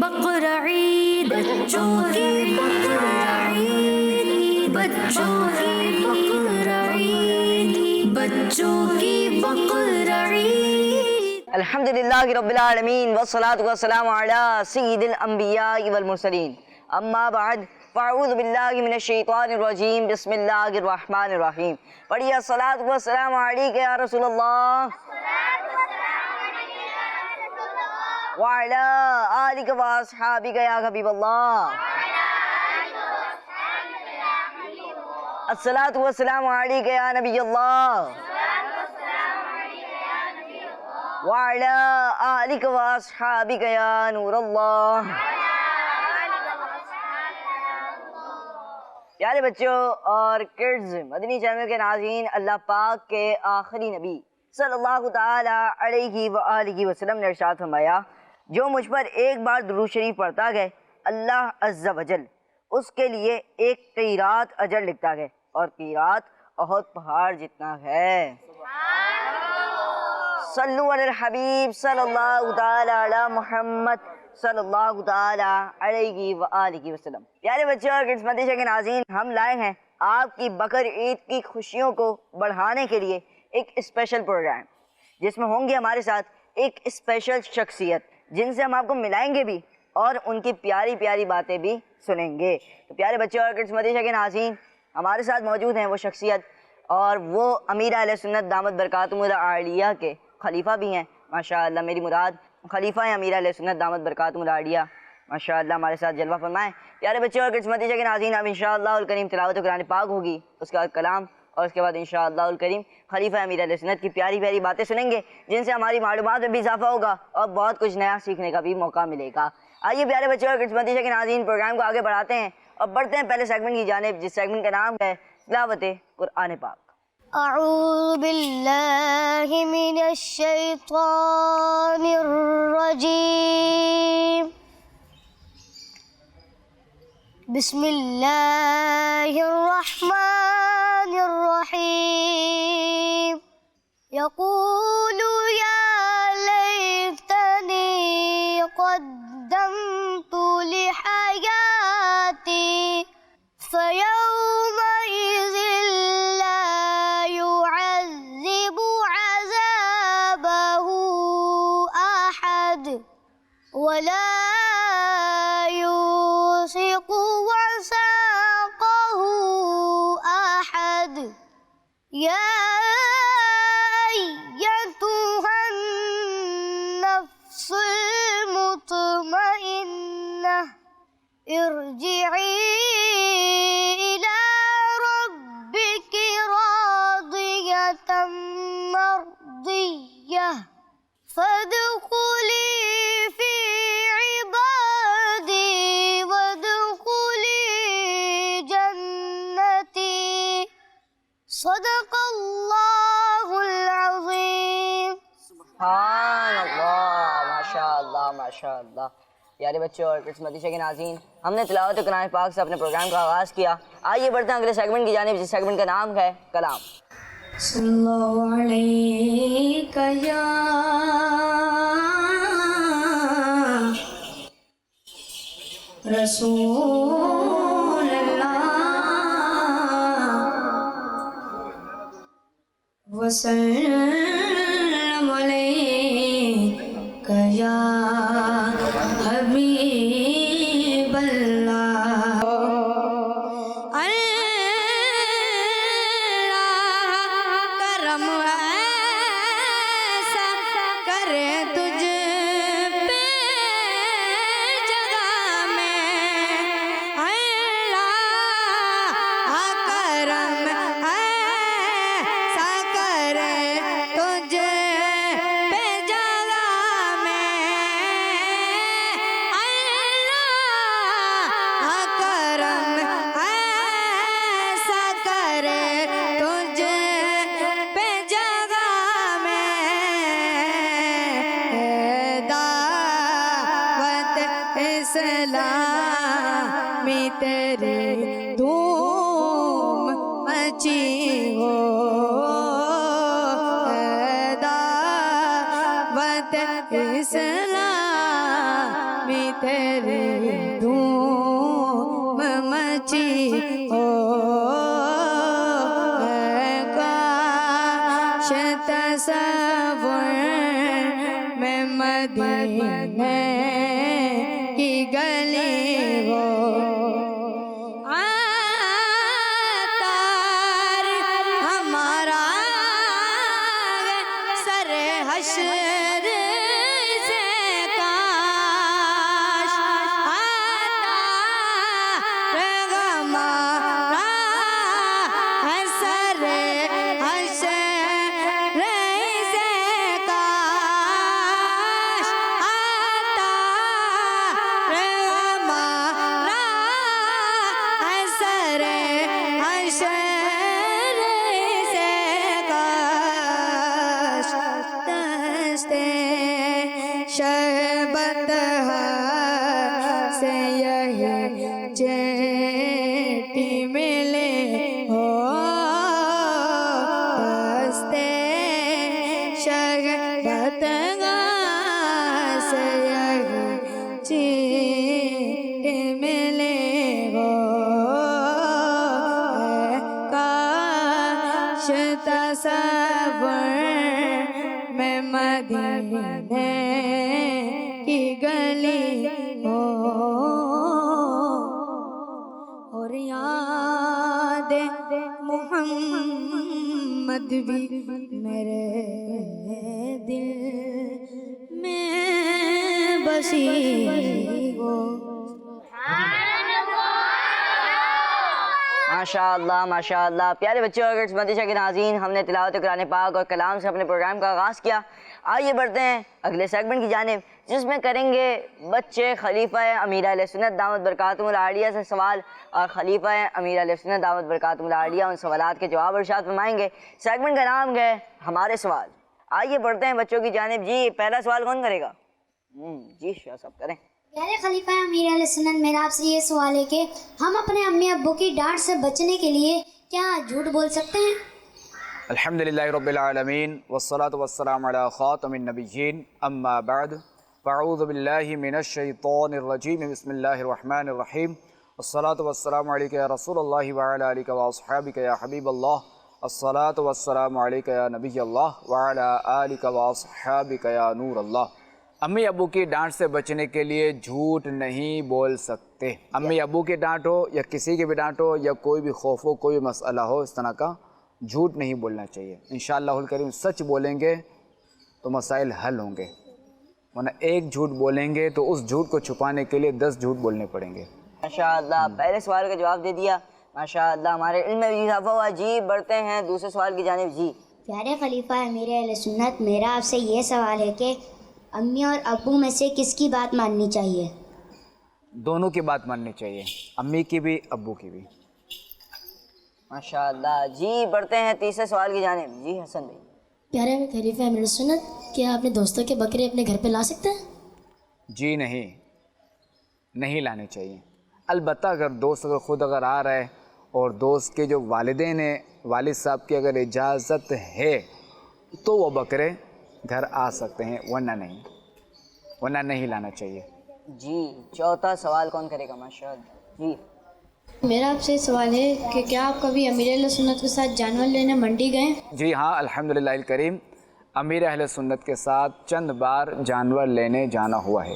بقر عید بچوں کی بقر عید بچوں کی بقر عید بچوں کی بقر عید الحمدللہ رب العالمین والصلاة والسلام علی سید الانبیاء والمرسلین اما بعد فاعوذ باللہ من الشیطان الرجیم بسم اللہ الرحمن الرحیم پڑھیے الصلاۃ والسلام علیک یا رسول اللہ وعلی آلک واصحابک یا حبیب اللہ الصلاۃ والسلام علیک یا نبی اللہ وعلی آلک واصحابک یا نور اللہ. پیارے بچوں اور کڈز، مدنی چینل کے ناظرین، اللہ پاک کے آخری نبی صلی اللہ تعالی علیہ وآلہ وسلم نے ارشاد فرمایا، جو مجھ پر ایک بار درود شریف پڑھتا گئے اللہ عز و جل اس کے لیے ایک قیرات اجر لکھتا ہے، اور قیرات احد پہاڑ جتنا ہے. صلو علی الحبیب صلی اللہ تعالی علی محمد صلی اللہ تعالی علیہ وآلہ وسلم. پیارے بچے اور کڈز مدرسہ کے ناظرین، ہم لائے ہیں آپ کی بقر عید کی خوشیوں کو بڑھانے کے لیے ایک اسپیشل پروگرام، جس میں ہوں گے ہمارے ساتھ ایک اسپیشل شخصیت جن سے ہم آپ کو ملائیں گے بھی اور ان کی پیاری پیاری باتیں بھی سنیں گے. تو پیارے بچے اور کڈز مدرسہ کے ناظرین، ہمارے ساتھ موجود ہیں وہ شخصیت، اور وہ امیر اہل سنت دامت برکاتہم العالیہ کے خلیفہ بھی ہیں. ماشاءاللہ میری مراد خلیفہ ہیں امیر اہل سنت دامت برکاتہم العالیہ. ماشاءاللہ ہمارے ساتھ جلوہ فرمائیں. پیارے بچے اور کڈز مدرسہ کے ناظرین، اب انشاءاللہ الکریم تلاوت قرآن پاک ہوگی، اس کے بعد کلام، اور اس کے بعد انشاءاللہ الکریم خلیفہ امیر اہل سنت کی پیاری پیاری باتیں سنیں گے، جن سے ہماری معلومات میں بھی اضافہ ہوگا اور بہت کچھ نیا سیکھنے کا بھی موقع ملے گا. آئیے پیارے بچے اور کڈز مدرسہ کے ناظرین، پروگرام کو آگے بڑھاتے ہیں اور بڑھتے ہیں پہلے سیگمنٹ کی جانب، جس سیگمنٹ کا نام ہے تلاوت قرآن پاک. اعوذ باللہ من الشیطان الرجیم بسم اللہ الرحمن الرحیم یقول یا لیتنی قدمت لحیاتی فیومئذ لا يعذب عذابه أحد ولا يوثق وثاقه أحد يا أيتها النفس المطمئنة ارجعي إلى ربك راضية مرضية فادخلي في عبادي وادخلي جنتي صدق اللہ العظیم. سبحان اللہ، ماشاءاللہ ماشاءاللہ. پیارے بچے اور کڈز مدرسہ کے ناظرین، ہم نے تلاوت قرآن پاک سے اپنے پروگرام کا آغاز کیا. آئیے بڑھتے ہیں اگلے سیگمنٹ کی جانب، جس سیگمنٹ کا نام ہے کلام. صلی اللہ علیک یا رسول اللہ وسلم علیک یا حبیب اللہ. کرم ایسا کرے تجھ پہ جگہ میں اللہ کرم ایسا کرے تجھ پہ جگہ میں اللہ کرم ایسا کرے تجھ پہ جگہ میں دعوت اسلامی تیری دھوم مچی ہو دعوت اسلامی تیری تیری دھوم مچی ہو کاش تصور میں مدینے کی گلی ہو عطار ہمارا سر حشر سے کاش عطار ہمارا سر حشر سے کاش عطار ہمارا سر حشر سے کاش دستے شربت سے یہی چیٹی ملے ہو دستے شربت سے یہی چیٹی ملے ہو کاش تصور میں مدینے کی گلی ہو اور یاد محمد بھی میرے دل میں بسی ہو ماشاء اللہ پیارے بچوں، اگر اس مدرسہ کے ناظرین، ہم نے تلاوت قرآن پاک اور کلام سے اپنے پروگرام کا آغاز کیا۔ آئیے بڑھتے ہیں اگلے سیگمنٹ کی جانب، جس میں کریں گے بچے خلیفہ امیر اہل سنت دامت برکاتہم العالیہ سے سوال، اور خلیفہ امیر اہل سنت دامت برکاتہم العالیہ ان سوالات کے جواب ارشاد فرمائیں گے۔ سیگمنٹ کا نام ہے ہمارے سوال۔ آئیے بڑھتے ہیں بچوں کی جانب۔ جی پہلا سوال کون کرے گا؟ جی شاہ صاحب کریں۔ پیارے خلیفہ امیر اہل سنت، میرا آپ سے یہ سوال ہے کہ ہم اپنے امی ابو کی ڈانٹ سے بچنے کے لیے کیا جھوٹ بول سکتے ہیں؟ الحمدللہ رب العالمین والصلاة والسلام علی خاتم النبیین اما بعد فاعوذ باللہ من الشیطان الرجیم بسم اللہ الرحمن الرحیم الصلاة والسلام علیکہ یا رسول اللہ وعلی آلہ واصحابہ یا حبیب اللہ الصلاة والسلام علیکہ یا نبی اللہ وعلی آلہ واصحابہ یا نور اللہ۔ امی ابو کی ڈانٹ سے بچنے کے لیے جھوٹ نہیں بول سکتے۔ امی ابو کی ڈانٹ ہو یا کسی کی بھی ڈانٹ ہو یا کوئی بھی خوف ہو، کوئی بھی مسئلہ ہو، اس طرح کا جھوٹ نہیں بولنا چاہیے۔ انشاءاللہ الکریم سچ بولیں گے تو مسائل حل ہوں گے، ورنہ ایک جھوٹ بولیں گے تو اس جھوٹ کو چھپانے کے لیے 10 جھوٹ بولنے پڑیں گے۔ ماشاءاللہ پہلے سوال کا جواب دے دیا، ماشاءاللہ ہمارے علم میں بھی اضافہ ہوا۔ جی بڑھتے ہیں دوسرے سوال کی جانب۔ جی پیارے خلیفہ امیر اہل سنت، میرا آپ سے یہ سوال ہے کہ امی اور ابو میں سے کس کی بات ماننی چاہیے؟ دونوں کی بات ماننی چاہیے، امی کی بھی ابو کی بھی۔ ماشاءاللہ جی بڑھتے ہیں تیسرے سوال کی جانب۔ جی حسن بھائی۔ پیارے خلیفہ امیر سنت، کیا اپنے دوستوں کے بکرے اپنے گھر پہ لا سکتے ہیں؟ جی نہیں لانے چاہیے۔ البتہ اگر دوست اگر خود اگر آ رہا ہے اور دوست کے جو والدین ہیں، والد صاحب کی اگر اجازت ہے تو وہ بکرے گھر آ سکتے ہیں، ورنہ نہیں لانا چاہیے۔ جی چوتھا سوال کون کرے گا؟ ماشاءاللہ جی میرا آپ سے سوال ہے کہ کیا آپ کبھی امیر اہل سنت کے ساتھ جانور لینے منڈی گئے؟ جی ہاں، الحمدللہ الکریم امیر اہل سنت کے ساتھ چند بار جانور لینے جانا ہوا ہے۔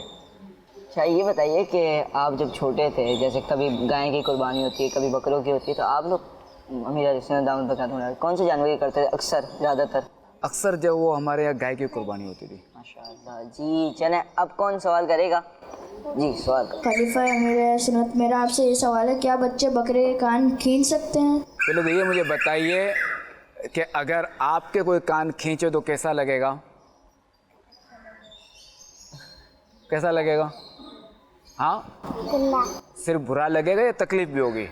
اچھا یہ بتائیے کہ آپ جب چھوٹے تھے، جیسے کبھی گائے کی قربانی ہوتی ہے، کبھی بکروں کی ہوتی ہے، تو آپ لوگ امیر اہل سنت دامت برکاتہم العالیہ کون سے جانور کی کرتے تھے زیادہ تر؟ اکثر جب وہ ہمارے یہاں گائے کی قربانی ہوتی تھی۔ ماشاءاللہ جی چلیں اب کون سوال کرے گا؟ جی سوال خلیفہ امیر اہل سنت، میرا آپ سے یہ سوال ہے، کیا بچے بکرے کے کان کھینچ سکتے ہیں؟ پہلے تو یہ مجھے بتائیے کہ اگر آپ کے کوئی کان کھینچے تو کیسا لگے گا؟ کیسا لگے گا؟ ہاں صرف برا لگے گا یا تکلیف بھی ہوگی؟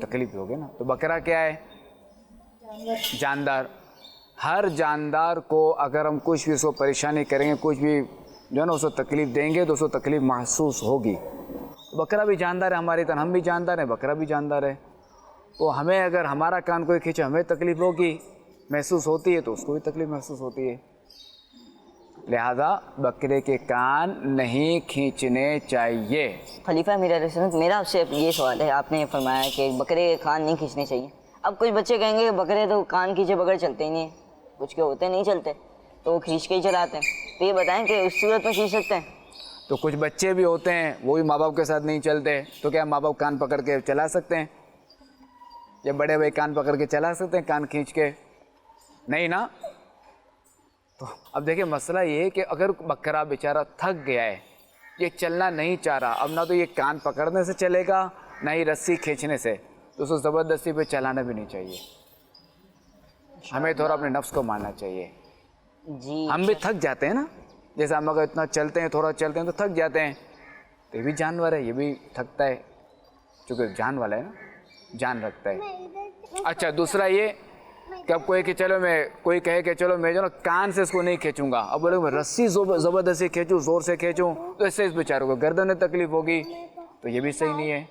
تکلیف بھی ہوگی نا۔ تو بکرا کیا ہے؟ جاندار۔ ہر جاندار کو اگر ہم کچھ بھی اس کو پریشانی کریں گے، کچھ بھی جو ہے نا اس کو تکلیف دیں گے تو اس کو تکلیف محسوس ہوگی۔ بکرا بھی جاندار ہے ہماری طرح، ہم بھی جاندار ہیں، بکرا بھی جاندار ہے۔ تو ہمیں اگر ہمارا کان کوئی کھینچے ہمیں تکلیف ہوگی، محسوس ہوتی ہے، تو اس کو بھی تکلیف محسوس ہوتی ہے۔ لہذا بکرے کے کان نہیں کھینچنے چاہیے۔ خلیفہ امیر علیہ سنت، میرا آپ سے یہ سوال ہے، آپ نے فرمایا کہ بکرے کے کان نہیں کھینچنے چاہیے۔ اب کچھ بچے کہیں گے بکرے تو کان کھینچے بغیر چلتے ہی نہیں ہیں، کچھ کے ہوتے نہیں چلتے تو وہ کھینچ کے ہی چلاتے ہیں، تو یہ بتائیں کہ اس صورت میں کھینچ سکتے ہیں؟ تو کچھ بچے بھی ہوتے ہیں وہ بھی ماں باپ کے ساتھ نہیں چلتے، تو کیا ماں باپ کان پکڑ کے چلا سکتے ہیں؟ یا بڑے بھائی کان پکڑ کے چلا سکتے ہیں کان کھینچ کے؟ نہیں نا۔ تو اب دیکھیں مسئلہ یہ ہے کہ اگر بکرا بیچارہ تھک گیا ہے، یہ چلنا نہیں چاہ رہا، اب نہ تو یہ کان پکڑنے سے چلے گا نہ ہی رسی کھینچنے سے، تو اس کو زبردستی پہ چلانا بھی نہیں چاہیے۔ ہمیں تھوڑا اپنے نفس کو ماننا چاہیے۔ جی ہم بھی تھک جاتے ہیں نا، جیسے ہم اگر اتنا چلتے ہیں، تھوڑا چلتے ہیں تو تھک جاتے ہیں، تو یہ بھی جانور ہے، یہ بھی تھکتا ہے، چونکہ جان والا ہے نا، جان رکھتا ہے۔ اچھا دوسرا یہ کہ اب کوئی کہے کہ چلو میں جو نا کان سے اس کو نہیں کھینچوں گا، اب بولے میں رسی زبردستی کھینچوں، زور سے کھینچوں تو اس سے اس بیچاروں کو گردن میں تکلیف ہوگی، تو یہ بھی صحیح نہیں ہے۔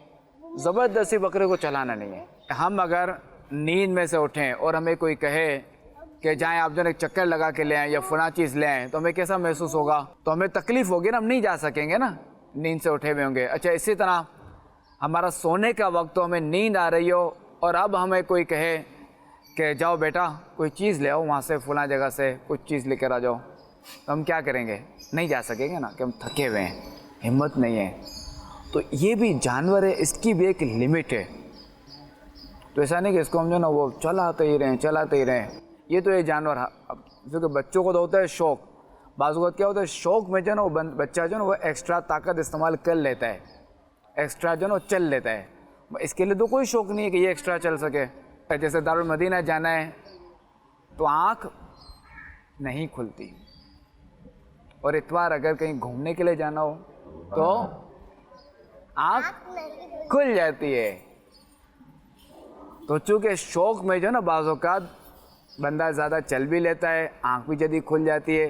زبردستی بکرے کو چلانا نہیں ہے۔ ہم اگر نیند میں سے اٹھیں اور ہمیں کوئی کہے کہ جائیں آپ جو ایک چکر لگا کے لے آئیں یا فلاں چیز لے آئیں، تو ہمیں کیسا محسوس ہوگا؟ تو ہمیں تکلیف ہوگی نا، ہم نہیں جا سکیں گے نا، نیند سے اٹھے ہوئے ہوں گے۔ اچھا اسی طرح ہمارا سونے کا وقت ہو، ہمیں نیند آ رہی ہو اور اب ہمیں کوئی کہے کہ جاؤ بیٹا کوئی چیز لے آؤ وہاں سے فلاں جگہ سے کچھ چیز لے کر آ جاؤ، تو ہم کیا کریں گے؟ نہیں جا سکیں گے نا، کہ ہم تھکے ہوئے ہیں، ہمت نہیں ہے۔ تو یہ بھی جانور ہے، اس کی بھی ایک لمٹ ہے، تو ایسا نہیں کہ اس کو ہم جو نا وہ چلاتے ہی رہیں۔ یہ تو یہ جانور، کیونکہ بچوں کو تو ہوتا ہے شوق، بعض اوقات کیا ہوتا ہے شوق میں جو نا وہ بچہ جو نا وہ ایکسٹرا طاقت استعمال کر لیتا ہے، ایکسٹرا جو نا وہ چل لیتا ہے، اس کے لیے تو کوئی شوق نہیں ہے کہ یہ ایکسٹرا چل سکے۔ جیسے دارالمدینہ جانا ہے تو آنکھ نہیں کھلتی، اور اتوار اگر کہیں گھومنے کے لیے جانا ہو تو آنکھ کھل جاتی ہے۔ تو چونکہ شوق میں جو نا بعض اوقات بندہ زیادہ چل بھی لیتا ہے، آنکھ بھی جلدی کھل جاتی ہے،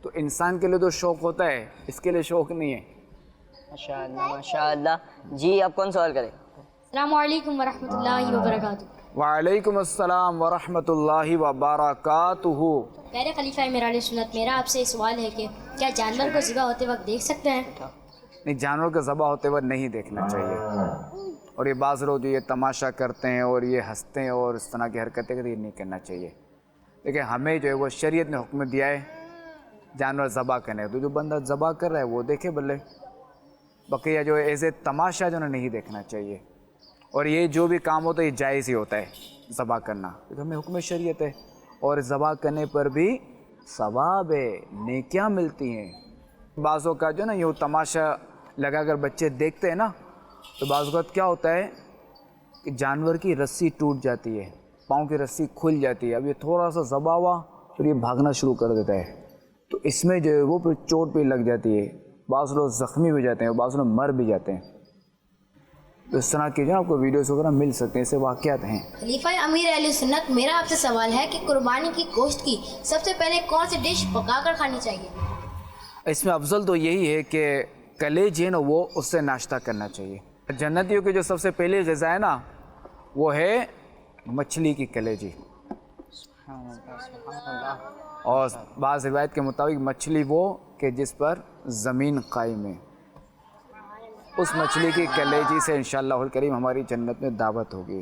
تو انسان کے لیے تو شوق ہوتا ہے، اس کے لیے شوق نہیں ہے۔ ماشاءاللہ ماشاءاللہ۔ جی آپ کون سوال کریں؟ السلام علیکم ورحمۃ اللہ وبرکاتہ۔ وعلیکم السلام ورحمۃ اللہ وبرکاتہ۔ پیارے خلیفہ امیر علیہ سنت، میرا آپ سے سوال ہے کہ کیا جانور کو ذبح ہوتے وقت دیکھ سکتے ہیں؟ نہیں، جانور کو ذبح ہوتے وقت نہیں دیکھنا چاہیے، اور یہ بعض لوگ جو یہ تماشا کرتے ہیں اور یہ ہنستے ہیں اور اس طرح کی حرکتیں کرتے ہیں، یہ نہیں کرنا چاہیے۔ لیکن ہمیں جو ہے وہ شریعت نے حکم دیا ہے جانور ذبح کرنے، تو جو بندہ ذبح کر رہا ہے وہ دیکھے بلے، بقیہ جو ہے ایز اے تماشا جو نہیں دیکھنا چاہیے۔ اور یہ جو بھی کام ہوتا ہے یہ جائز ہی ہوتا ہے ذبح کرنا، تو ہمیں حکم شریعت ہے، اور ذبح کرنے پر بھی ثواب ہے، نیکیاں ملتی ہیں۔ بعضوں کا جو نا یہ تماشا لگا کر بچے دیکھتے ہیں نا، تو بعض اوقات کیا ہوتا ہے کہ جانور کی رسی ٹوٹ جاتی ہے، پاؤں کی رسی کھل جاتی ہے، اب یہ تھوڑا سا ذبح ہوا پھر یہ بھاگنا شروع کر دیتا ہے، تو اس میں جو ہے وہ پھر چوٹ بھی لگ جاتی ہے، بعض لوگ زخمی بھی جاتے ہیں اور بعض لوگ مر بھی جاتے ہیں۔ تو اس طرح کی جو آپ کو ویڈیوز وغیرہ مل سکتے ہیں، اسے واقعات ہیں۔ خلیفہ امیر اہل سنت، میرا آپ سے سوال ہے کہ قربانی کی گوشت کی سب سے پہلے کون سی ڈش پکا کر کھانی چاہیے؟ اس میں افضل تو یہی ہے کہ کلیجی ہے نا وہ اس سے ناشتہ کرنا چاہیے۔ جنتیوں کی جو سب سے پہلی غذا ہے نا وہ ہے مچھلی کی کلیجی، اور بعض روایت کے مطابق مچھلی وہ کہ جس پر زمین قائم ہے، اس مچھلی کی کلیجی سے انشاءاللہ الکریم ہماری جنت میں دعوت ہوگی۔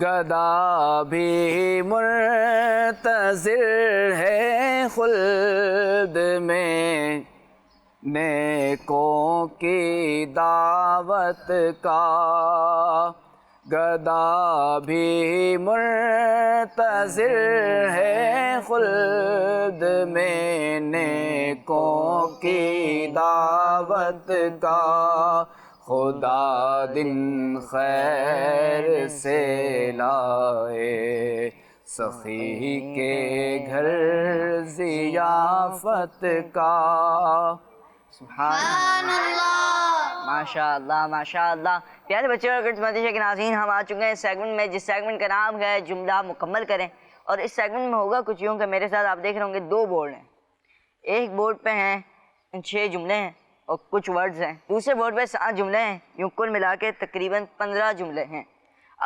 گدا بھی منتظر ہے خلد میں نیکوں کی دعوت کا، گدا بھی منتظر ہے خلد میں نیکوں کی دعوت کا، خدا دن خیر سے لائے سخی کے گھر ضیافت کا۔ سبحان اللہ، ماشاء اللہ ماشاء اللہ۔ پیارے بچے اور مدرسے کے ناظرین، ہم آ چکے ہیں سیگمنٹ میں، جس سیگمنٹ کا نام ہے جملہ مکمل کریں، اور اس سیگمنٹ میں ہوگا کچھ یوں کہ میرے ساتھ آپ دیکھ رہے ہوں گے 2 بورڈ ہیں، ایک بورڈ پہ ہیں 6 جملے ہیں اور کچھ ورڈز ہیں، دوسرے بورڈ پہ 7 جملے ہیں، یوں کل ملا کے تقریباً 15 جملے ہیں۔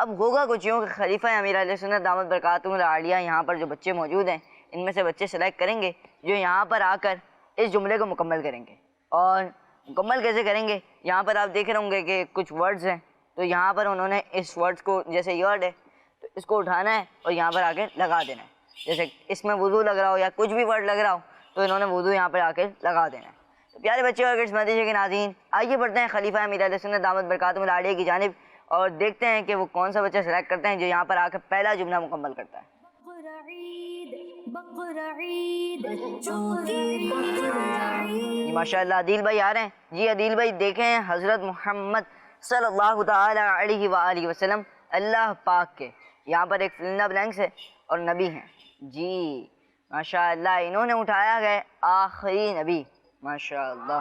اب ہوگا کچھ یوں کہ خلیفہ امیر علیہ سنت دامت برکاتہ العالیہ یہاں پر جو بچے موجود ہیں ان میں سے بچے سلیکٹ کریں گے جو یہاں پر آ کر اس جملے کو مکمل کریں گے. اور مکمل کیسے کریں گے؟ یہاں پر آپ دیکھ رہے ہوں گے کہ کچھ ورڈز ہیں تو یہاں پر انہوں نے اس ورڈز کو جیسے یارڈ ہے تو اس کو اٹھانا ہے اور یہاں پر آ کے لگا دینا ہے. جیسے اس میں وضو لگ رہا ہو یا کچھ بھی ورڈ لگ رہا ہو تو انہوں نے وضو یہاں پر آ کے لگا دینا ہے. تو پیارے بچے اور کڈس مدرسے کے ناظرین آئیے بڑھتے ہیں خلیفہ امیر علیہ سنت دامت برکاتہ العالیہ کی جانب اور دیکھتے ہیں کہ وہ کون سا بچہ سلیکٹ کرتے ہیں جو یہاں پر آ کے پہلا جملہ مکمل کرتا ہے. جی ماشاء اللہ عدیل بھائی آ رہے ہیں. جی عدیل بھائی دیکھیں حضرت محمد صلی اللہ تعالی علیہ وآلہ وسلم اللہ پاک کے یہاں پر ایک فلنا بلینکس ہے اور نبی ہیں. جی ماشاء اللہ انہوں نے اٹھایا گئے آخری نبی. ماشاء اللہ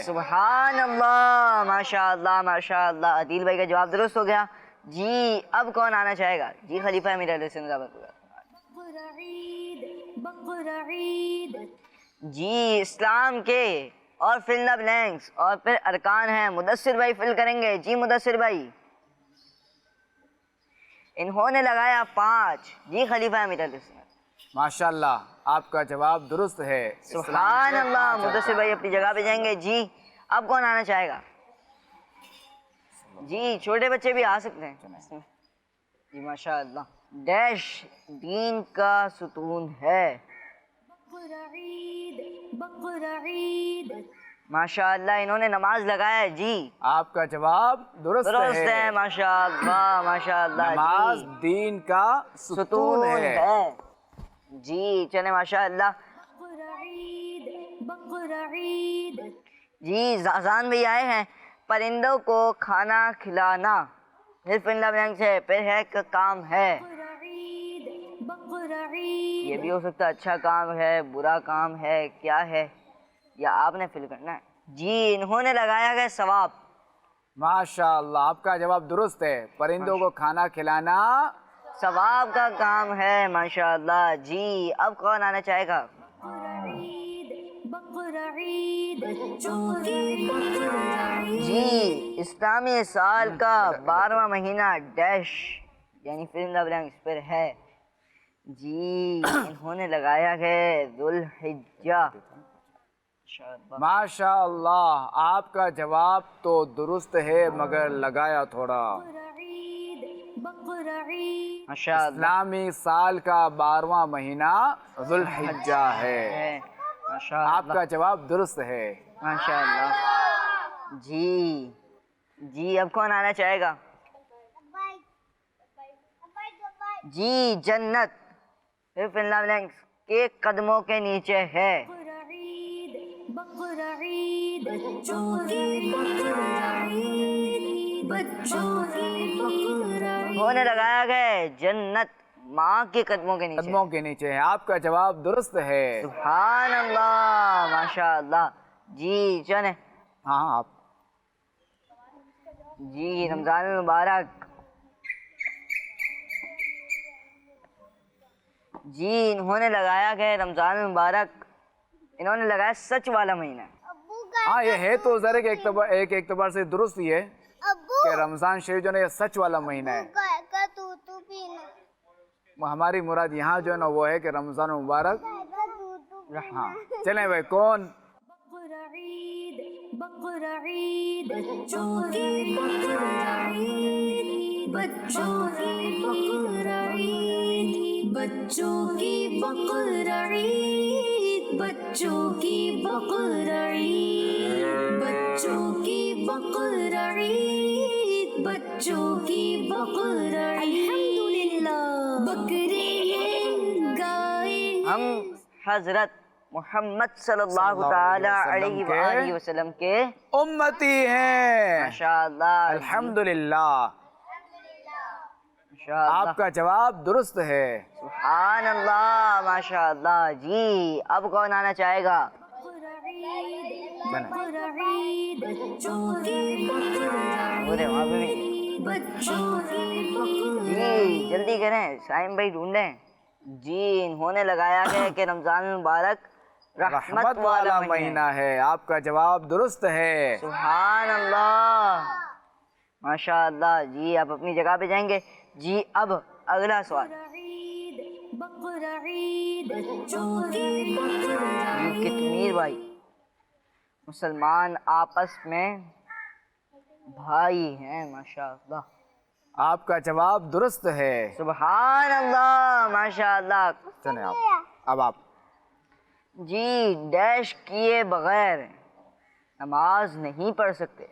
سبحان اللہ ماشاء اللہ ماشاء اللہ. عدیل بھائی کا جواب درست ہو گیا. جی اب کون آنا چاہے گا؟ جی خلیفہ امیر علیہ السلام. جی اسلام کے اور فل دا بلینکس اور پھر ارکان ہیں مدثر بھائی فل کریں گے. جی مدثر بھائی انہوں نے لگایا 5. جی خلیفہ امیر علیہ السلام. ماشاء اللہ آپ کا جواب درست ہے. سبحان اللہ مدثر بھائی اپنی جگہ پہ جائیں گے. جی اب کون آنا چاہے گا؟ جی چھوٹے بچے بھی آ سکتے ہیں. جی ماشاء اللہ ڈیش دین کا ستون ہے. ماشاء اللہ انہوں نے نماز لگایا ہے. جی آپ کا جواب درست ہے. ماشاء اللہ ماشاء اللہ. نماز دین کا ستون ہے. جی چلیں ماشاء اللہ. جی زازان بھی آئے ہیں. پرندوں کو کھانا کھلانا پھر فنلا بلینکس ہے پھر ہے کہ کام ہے. یہ بھی ہو سکتا ہے اچھا کام ہے برا کام ہے کیا ہے یا آپ نے فل کرنا ہے. جی انہوں نے لگایا گیا ثواب. ماشاء اللہ آپ کا جواب درست ہے. پرندوں کو کھانا کھلانا ثواب کا کام ہے. ماشاء اللہ. جی اب کون آنا چاہے گا؟ جی اسلامی سال کا 12واں مہینہ ڈیش یعنی فل دا بلینکس پر ہے. جی انہوں نے لگایا ہے ذوالحجہ. ماشاء اللہ آپ کا جواب تو درست ہے مگر لگایا تھوڑا. اسلامی سال کا 12واں مہینہ ذوالحجہ ہے. آپ کا جواب درست ہے. ماشاء اللہ. جی جی اب کون آنا چاہے گا؟ جی جنت پھر فنلا بلینکس کے قدموں کے نیچے ہے. ہونے لگایا گیا جنت ماں کے قدموں کے نیچے. قدموں کے نیچے ہے. آپ کا جواب درست ہے. سبحان اللہ ماشاء اللہ. جی چلیں. ہاں آپ. جی رمضان المبارک. جی انہوں نے لگایا گیا رمضان المبارک انہوں نے لگایا سچ والا مہینہ. ہاں یہ ہے تو ذرا کہ ایک اعتبار سے درست ہی ہے کہ رمضان شریف جو ہے یہ سچ والا مہینہ ہے. ہماری مراد یہاں جو ہے نا وہ ہے کہ رمضان مبارک. ہاں چلیں بھائی کون؟ بچوں کی بقر عید بچوں کی بقر عید بچوں کی بقر عید بچوں کی بقر عید الحمدللہ بکرے یہ گائے. ہم حضرت محمد صلی اللہ تعالی علیہ وآلہ وسلم کے امتی ہیں. ماشاء اللہ الحمدللہ. آپ کا جواب درست ہے. سبحان اللہ ماشاء اللہ. جی اب کون آنا چاہے گا؟ جی جلدی کریں سائم بھائی ڈھونڈیں. جی انہوں نے لگایا ہے کہ رمضان المبارک رحمت والا مہینہ ہے. آپ کا جواب درست ہے. سبحان اللہ. ماشاء اللہ جی، آپ اپنی جگہ پہ جائیں گے جی۔ اب اگلا سوال بقرعید بچوں کی بقرعید کتمیر بھائی، مسلمان آپس میں بھائی ہیں ماشاء اللہ۔ آپ کا جواب درست ہے۔ سبحان اللہ، ماشاء اللہ۔ چلیں اب آپ جی، ڈیش کیے بغیر نماز نہیں پڑھ سکتے۔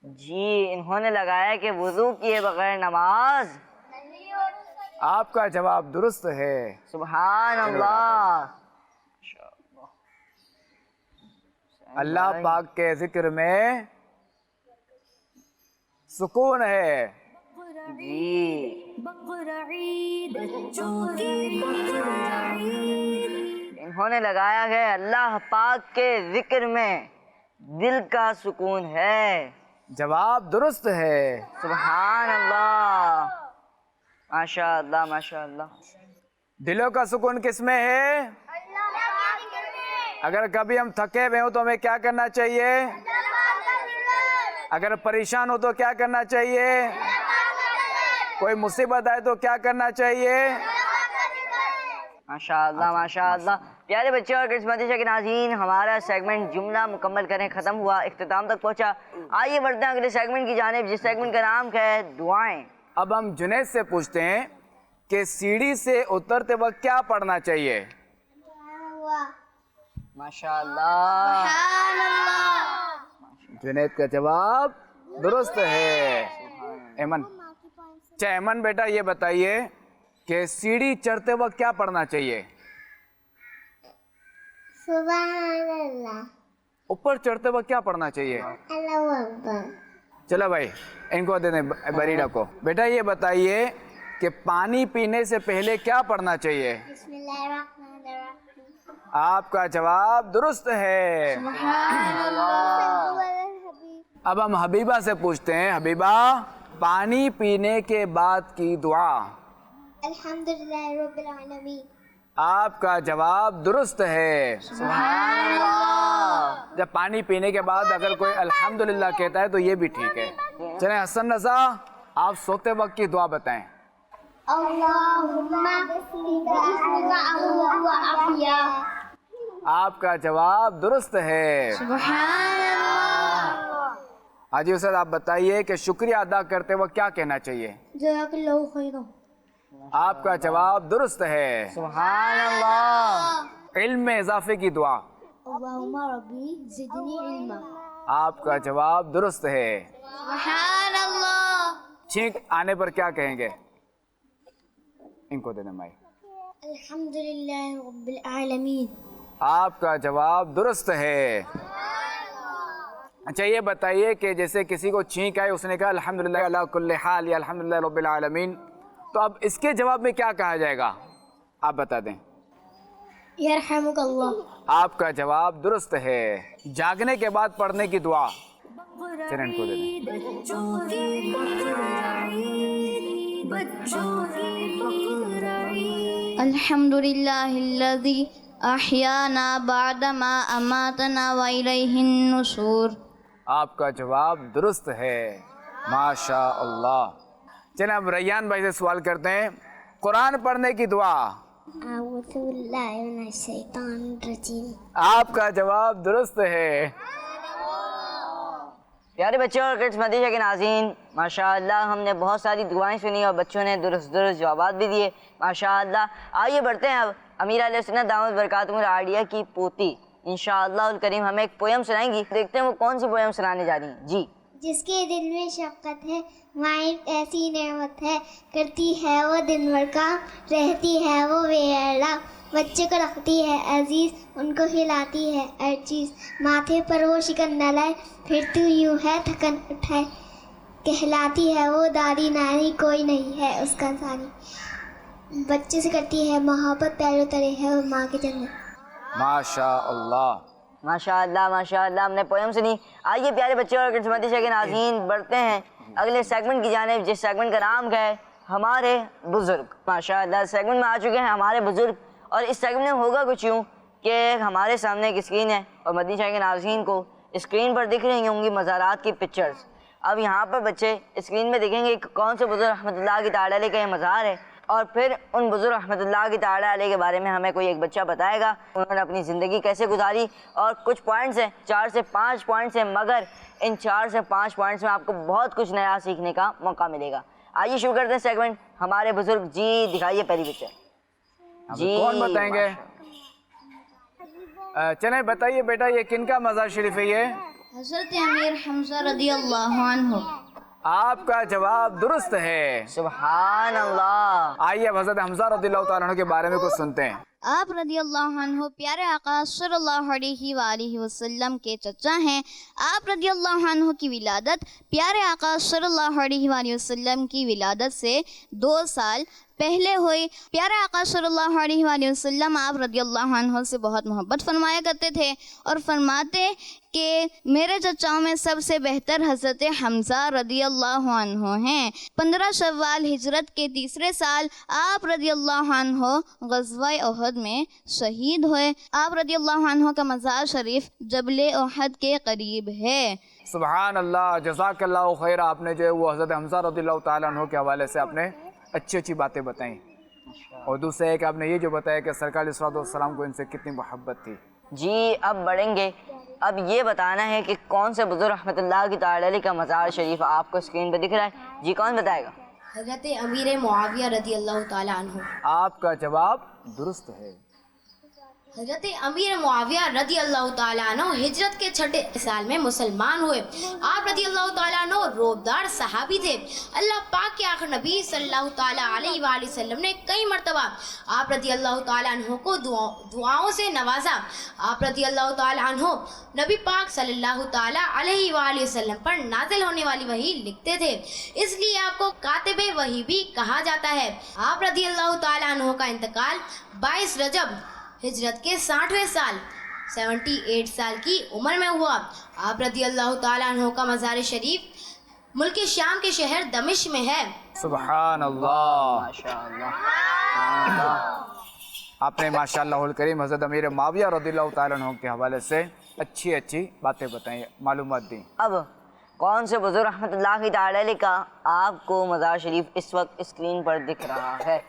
جی، انہوں نے لگایا کہ وضو کیے بغیر نماز۔ آپ کا جواب درست ہے۔ سبحان اللہ۔ اللہ پاک کے ذکر میں سکون ہے۔ جی، بقرعید بچوں کی بقرعید انہوں نے لگایا ہے اللہ پاک کے ذکر میں دل کا سکون ہے۔ جواب درست ہے۔ سبحان اللہ، ماشاء اللہ ماشاء اللہ۔ دلوں کا سکون کس میں ہے؟ اگر کبھی ہم تھکے ہوئے ہوں تو ہمیں کیا کرنا چاہیے؟ اگر پریشان ہو تو کیا کرنا چاہیے؟ کوئی مصیبت آئے تو کیا کرنا چاہیے؟ ماشاء اللہ ماشاء اللہ۔ پیارے بچے اور کرسمس کے ناظرین، ہمارا سیگمنٹ جملہ مکمل کریں ختم ہوا، اختتام تک پہنچا۔ آئیے بڑھتے ہیں اگلے سیگمنٹ کی جانب، جس سیگمنٹ کا نام ہے دعائیں۔ اب ہم جنید سے پوچھتے ہیں کہ سیڑھی سے اترتے وقت کیا پڑھنا چاہیے؟ ماشاء اللہ، جنید کا جواب درست ہے۔ ایمن، اچھا ایمن بیٹا یہ بتائیے کہ سیڑھی چڑھتے وقت کیا پڑھنا چاہیے؟ سبحان اللہ، اوپر چڑھتے وقت کیا پڑھنا چاہیے؟ اللہ اکبر۔ چلو بھائی ان کو دے دیں بریڈا کو۔ بیٹا یہ بتائیے کہ پانی پینے سے پہلے کیا پڑھنا چاہیے؟ بسم اللہ الرحمن الرحیم۔ آپ کا جواب درست ہے۔ اب ہم حبیبہ سے پوچھتے ہیں، حبیبہ پانی پینے کے بعد کی دعا۔ الحمدللہ رب العالمین۔ آپ کا جواب درست ہے۔ جب پانی پینے کے بعد اگر کوئی الحمدللہ کہتا ہے تو یہ بھی ٹھیک ہے۔ چلیں حسن رضا، آپ سوتے وقت کی دعا بتائیں۔ اللہم بسمک اموت و احیا۔ آپ کا جواب درست ہے۔ حاجی استاد آپ بتائیے کہ شکریہ ادا کرتے وقت کیا کہنا چاہیے؟ جزاک اللہ خیرا۔ آپ کا جواب درست ہے۔ سبحان اللہ۔ علم میں اضافے کی دعا۔ اللہم ربی زدنی علما۔ آپ کا جواب درست ہے۔ سبحان اللہ۔ چھینک آنے پر کیا کہیں گے؟ ان کو دے دیں مائی۔ الحمدللہ رب العالمین۔ آپ کا جواب درست ہے۔ اچھا یہ بتائیے کہ جیسے کسی کو چھینک آئے، اس نے کہا الحمدللہ علی کل حال یا الحمدللہ رب العالمین، تو اب اس کے جواب میں کیا کہا جائے گا؟ آپ بتا دیں۔ یرحمک اللہ۔ آپ کا جواب درست ہے۔ جاگنے کے بعد پڑھنے کی دعا۔ چلیں ان کو دے دیں۔ بچوں کی بقرعید بچوں کی بقرعید الحمدللہ الذی احیانا بعدما اماتنا والیہ النشور۔ آپ کا جواب درست ہے۔ ماشاء اللہ۔ چلیں اب ریان بھائی سے سوال کرتے ہیں، قرآن پڑھنے کی دعا۔ اعوذ باللہ من الشیطان الرجیم۔ آپ کا جواب درست ہے۔ پیارے بچوں اور کرسمس مدیشہ کے ناظرین، ماشاء اللہ ہم نے بہت ساری دعائیں سنی اور بچوں نے درست جوابات بھی دیے ماشاء اللہ۔ آئیے بڑھتے ہیں اب امیر علیہ السنت دامت برکاتہم العالیہ کی پوتی انشاءاللہ الکریم ہمیں ایک پویم سنائیں گی۔ دیکھتے ہیں وہ کون سی پویم سنانے جا رہی ہیں۔ جی۔ جس کے دل میں شفقت ہے وائن ایسی نعمت ہے، کرتی ہے وہ دن بھر کام، رہتی ہے وہ بے اعلیٰ، بچے کو رکھتی ہے عزیز، ان کو کھلاتی ہے ہر چیز، ماتھے پر وہ شکن نہ لائے، پھر تو یوں ہے تھکن اٹھائے، کہلاتی ہے وہ دادی نانی، کوئی نہیں ہے اس کا ثانی، بچے سے کرتی ہے محبت، پیروں تلے ہے وہ ماں کی جنت۔ ماشاء اللہ۔ ماشاء اللہ ہم نے پویم سنی۔ آئیے پیارے بچے اور کرسمس مدیشہ کے ناظرین بڑھتے ہیں اگلے سیگمنٹ کی جانب، جس سیگمنٹ کا نام ہے ہمارے بزرگ۔ ماشاء اللہ سیگمنٹ میں آ چکے ہیں ہمارے بزرگ، اور اس سیگمنٹ میں ہوگا کچھ یوں کہ ہمارے سامنے ایک اسکرین ہے اور مدنی چینل کے ناظرین کو اسکرین پر دکھ رہی ہوں گی مزارات کی پکچرز۔ اب یہاں پر بچے اسکرین میں دیکھیں گے کہ کون سے بزرگ رحمۃ اللہ کی تعالیٰ علیہ کا یہ مزار ہے، اور پھر ان بزرگ رحمۃ اللہ کی تعالیٰ علیہ کے بارے میں ہمیں کوئی ایک بچہ بتائے گا انہوں نے اپنی زندگی کیسے گزاری، اور کچھ پوائنٹس ہیں 4 سے 5 پوائنٹس ہیں، مگر ان 4 سے 5 پوائنٹس میں آپ کو بہت کچھ نیا سیکھنے کا موقع ملے گا۔ آئیے شروع کرتے ہیں سیگمنٹ، ہمارے بزرگ جی دکھائیے پہلی پکچر جی، کون بتائیں گے؟ چلیں بتائیے بیٹا یہ کن کا مزار شریف ہے؟ یہ حضرت امیر حمزہ رضی اللہ عنہ۔ آپ کا جواب درست ہے، سبحان اللہ۔ آئیے اب حضرت حمزہ رضی اللہ تعالیٰ عنہ کے بارے میں کچھ سنتے ہیں۔ آپ رضی اللہ عنہ پیارے آقا صلی اللہ علیہ وآلہ وسلم کے چچا ہیں۔ آپ رضی اللہ عنہ کی ولادت پیارے آقا صلی اللہ علیہ وآلہ وسلم کی ولادت سے 2 سال پہلے ہوئی۔ پیارے آقا صلی اللہ علیہ وآلہ وسلم آپ رضی اللہ عنہ سے بہت محبت فرمایا کرتے تھے اور فرماتے کہ میرے چچاؤں میں سب سے بہتر حضرت حمزہ رضی اللہ عنہ ہیں۔ 15 شوال ہجرت کے تیسرے سال آپ رضی اللہ عنہ غزوہ احد میں شہید ہوئے۔ آپ رضی اللہ عنہ کا مزار شریف جبل احد کے قریب ہے۔ سبحان اللہ، جزاک اللہ خیر۔ آپ نے جو ہے وہ حضرت حمزہ رضی اللہ تعالیٰ عنہ کے حوالے سے آپ نے اچھی اچھی باتیں بتائیں، اور دوسرا ہے کہ آپ نے یہ جو بتایا کہ سرکار علیہ الصلوۃ والسلام کو ان سے کتنی محبت تھی۔ جی اب بڑھیں گے، اب یہ بتانا ہے کہ کون سے بزرگ رحمۃ اللہ کی تعالیٰ علیہ کا مزار شریف آپ کو اسکرین پہ دکھ رہا ہے، جی کون بتائے گا؟ حضرت امیر معاویہ رضی اللہ تعالیٰ عنہ۔ آپ کا جواب درست ہے۔ حضرت امیر معاویہ رضی اللہ تعالیٰ عنہ ہجرت کے 6 سال میں مسلمان ہوئے۔ آپ رضی اللہ تعالیٰ عنہ روبدار صحابی تھے۔ اللہ پاک کے آخر نبی صلی اللہ تعالیٰ علیہ وآلہ وسلم نے کئی مرتبہ آپ رضی اللہ تعالیٰ عنہ کو دعاؤں سے نوازا۔ آپ رضی اللہ تعالیٰ عنہ نبی پاک صلی اللہ تعالیٰ علیہ وآلہ وسلم پر نازل ہونے والی وحی لکھتے تھے، اس لیے آپ کو کاتب وحی بھی کہا جاتا ہے۔ آپ رضی اللہ تعالیٰ عنہ کا انتقال 22 رجب ہجرت کے 60ویں سال 78 سال کی عمر میں ہوا۔ آپ رضی اللہ تعالیٰ عنہ کا مزار شریف ملک شام کے شہر دمشق میں ہے۔ سبحان اللہ، ماشاءاللہ۔ آپ نے ماشاء اللہ الکریم حضرت امیر معاویہ رضی اللہ تعالیٰ عنہ کے حوالے سے اچھی اچھی باتیں بتائیں، معلومات دیں۔ اب کون سے بزرگ رحمۃ اللہ کی تعالیٰ علیہ کا آپ کو مزار شریف اس وقت اسکرین پر دکھ رہا ہے؟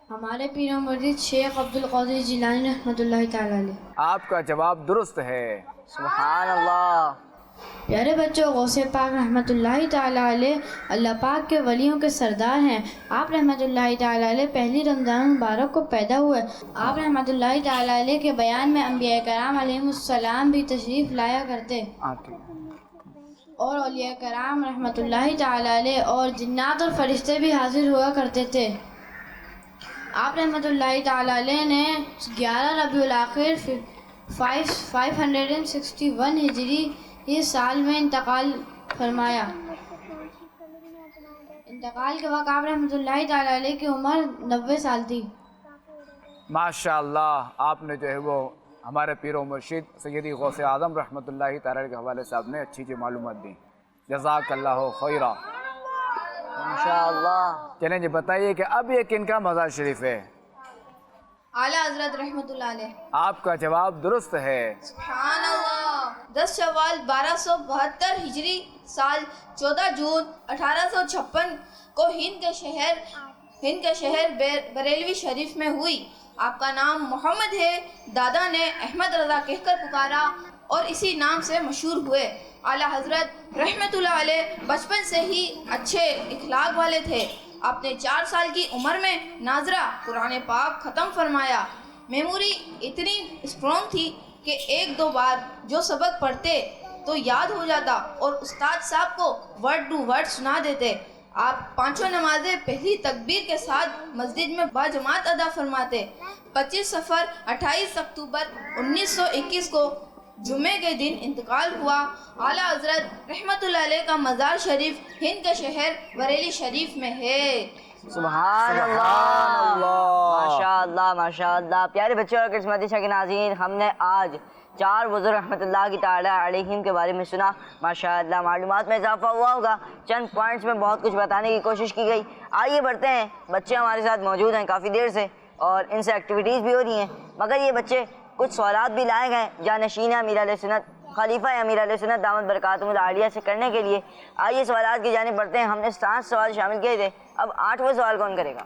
ہمارے پیر و مرشد شیخ عبد القادر جیلانی رحمۃ اللہ تعالیٰ علیہ۔ آپ کا جواب درست ہے۔ سبحان اللہ۔ پیارے بچوں، غوث پاک رحمۃ اللہ تعالیٰ علیہ اللہ پاک کے ولیوں کے سردار ہیں۔ آپ رحمۃ اللہ تعالیٰ علیہ پہلی رمضان مبارک کو پیدا ہوئے۔ آپ رحمۃ اللہ تعالیٰ علیہ کے بیان میں انبیاء کرام علیہ السلام بھی تشریف لایا کرتے، اور اولیاء کرام رحمۃ اللہ تعالیٰ علیہ اور جنات اور فرشتے بھی حاضر ہوا کرتے تھے۔ آپ رحمۃ اللہ تعالیٰ علیہ نے 11 ربیع الاخر 561 ہجری اس سال میں انتقال فرمایا۔ انتقال کے وقت آپ رحمۃ اللہ تعالیٰ علیہ کی عمر 90 سال تھی۔ ماشاء اللہ، آپ نے جو ہے وہ ہمارے پیر و مرشد سیدی غوث اعظم رحمۃ اللہ تعالیٰ کے حوالے سے آپ نے اچھی اچھی معلومات دی، جزاک اللہ خیرہ۔ ماشاءاللہ۔ چلیں جی بتائیے کہ اب یہ کن کا مزار شریف ہے؟ اعلیٰ حضرت رحمۃ اللہ علیہ۔ آپ کا جواب درست ہے۔ سبحان اللہ۔ 10 شوال 1272 ہجری سال 14 جون 1856 کو ہند کے شہر بریلوی شریف میں ہوئی۔ آپ کا نام محمد ہے، دادا نے احمد رضا کہہ کر پکارا اور اسی نام سے مشہور ہوئے۔ اعلیٰ حضرت رحمۃ اللہ علیہ بچپن سے ہی اچھے اخلاق والے تھے۔ آپ نے 4 سال کی عمر میں ناظرہ قرآن پاک ختم فرمایا۔ میموری اتنی اسٹرانگ تھی کہ 1-2 بار جو سبق پڑھتے تو یاد ہو جاتا اور استاد صاحب کو ورڈ ٹو ورڈ سنا دیتے۔ آپ 5 نمازیں پہلی تکبیر کے ساتھ مسجد میں باجماعت ادا فرماتے۔ 25 صفر 28 اکتوبر 1921 کو جمعے کے دن انتقال ہوا۔ اعلیٰ حضرت رحمۃ اللہ علیہ کا مزار شریف ہند کے شہر بریلی شریف میں ہے۔ سبحان اللہ، ماشاء اللہ ماشاء اللہ۔ پیارے بچے اور قسمتی شاہ کے ناظرین، ہم نے آج 4 بزرگ رحمۃ اللہ کی تعالیٰ علیہم کے بارے میں سنا۔ ماشاء اللہ معلومات میں اضافہ ہوا ہوگا، چند پوائنٹس میں بہت کچھ بتانے کی کوشش کی گئی۔ آئیے بڑھتے ہیں، بچے ہمارے ساتھ موجود ہیں کافی دیر سے اور ان سے ایکٹیویٹیز بھی ہو رہی ہیں، مگر یہ بچے کچھ سوالات بھی لائے گئے۔ جانشین امیر علیہ سنت خلیفہ امیر علیہ سنت دامت برکاتہم العالیہ سے کرنے کے لیے آئیے سوالات کی جانب بڑھتے ہیں. ہم نے 7 سوال شامل کیے تھے, اب 8واں سوال کون کرے گا؟